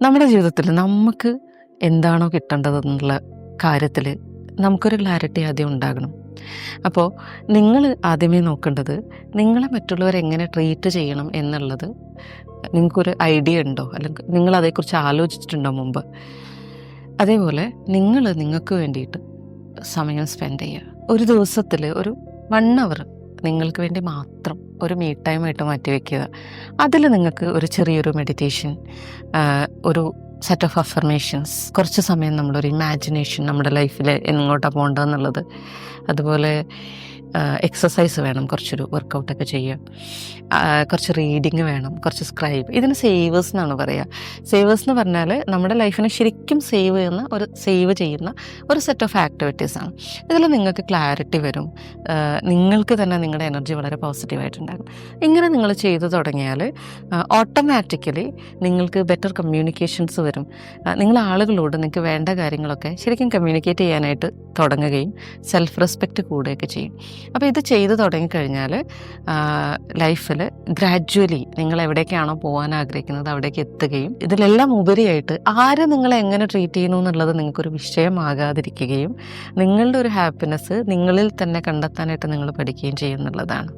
നമ്മുടെ ജീവിതത്തിൽ നമുക്ക് എന്താണോ കിട്ടേണ്ടതെന്നുള്ള കാര്യത്തിൽ നമുക്കൊരു ക്ലാരിറ്റി ആദ്യം ഉണ്ടാകണം. അപ്പോൾ നിങ്ങൾ ആദ്യമേ നോക്കേണ്ടത് നിങ്ങളെ മറ്റുള്ളവർ എങ്ങനെ ട്രീറ്റ് ചെയ്യണം എന്നുള്ളത് നിങ്ങൾക്കൊരു ഐഡിയ ഉണ്ടോ, അല്ലെങ്കിൽ നിങ്ങൾ അതേക്കുറിച്ച് ആലോചിച്ചിട്ടുണ്ടോ മുമ്പ്? അതേപോലെ നിങ്ങൾക്ക് വേണ്ടിയിട്ട് സമയം സ്പെൻഡ് ചെയ്യുക. ഒരു ദിവസത്തിൽ ഒരു 1 അവർ നിങ്ങൾക്ക് വേണ്ടി മാത്രം ഒരു മീ ടൈമായിട്ട് മാറ്റിവെക്കുക. അതിൽ നിങ്ങൾക്ക് ഒരു ചെറിയൊരു മെഡിറ്റേഷൻ, ഒരു സെറ്റ് ഓഫ് അഫർമേഷൻസ്, കുറച്ച് സമയം നമ്മളൊരു ഇമാജിനേഷൻ നമ്മുടെ ലൈഫിൽ എങ്ങോട്ടാണ് പോകേണ്ടതെന്നുള്ളത്, അതുപോലെ എക്സസൈസ് വേണം, കുറച്ചൊരു വർക്കൗട്ടൊക്കെ ചെയ്യുക, കുറച്ച് റീഡിങ് വേണം, കുറച്ച് സ്ക്രൈബ്. ഇതിന് സേവേഴ്സ് എന്നാണ് പറയുക. സേവേഴ്സ് എന്ന് പറഞ്ഞാൽ നമ്മുടെ ലൈഫിനെ ശരിക്കും സേവ് ചെയ്യുന്ന ഒരു സെറ്റ് ഓഫ് ആക്ടിവിറ്റീസാണ്. ഇതിൽ നിങ്ങൾക്ക് ക്ലാരിറ്റി വരും, നിങ്ങൾക്ക് തന്നെ നിങ്ങളുടെ എനർജി വളരെ പോസിറ്റീവായിട്ടുണ്ടാകും. ഇങ്ങനെ നിങ്ങൾ ചെയ്തു തുടങ്ങിയാൽ ഓട്ടോമാറ്റിക്കലി നിങ്ങൾക്ക് ബെറ്റർ കമ്മ്യൂണിക്കേഷൻസ് വരും. നിങ്ങൾ ആളുകളോട് നിങ്ങൾക്ക് വേണ്ട കാര്യങ്ങളൊക്കെ ശരിക്കും കമ്മ്യൂണിക്കേറ്റ് ചെയ്യാനായിട്ട് തുടങ്ങുകയും സെൽഫ് റെസ്പെക്റ്റ് കൂടുകയൊക്കെ ചെയ്യും. അപ്പോൾ ഇത് ചെയ്തു തുടങ്ങിക്കഴിഞ്ഞാൽ ലൈഫിൽ ഗ്രാജ്വലി നിങ്ങൾ എവിടേക്കാണോ പോകാൻ ആഗ്രഹിക്കുന്നത് അവിടേക്ക് എത്തുകയും, ഇതിലെല്ലാം ഉപരിയായിട്ട് ആര് നിങ്ങളെ എങ്ങനെ ട്രീറ്റ് ചെയ്യുന്നു എന്നുള്ളത് നിങ്ങൾക്കൊരു വിഷയമാകാതിരിക്കുകയും നിങ്ങളുടെ ഒരു ഹാപ്പിനെസ് നിങ്ങളിൽ തന്നെ കണ്ടെത്താനായിട്ട് നിങ്ങൾ പഠിക്കുകയും ചെയ്യുന്നുള്ളതാണ്.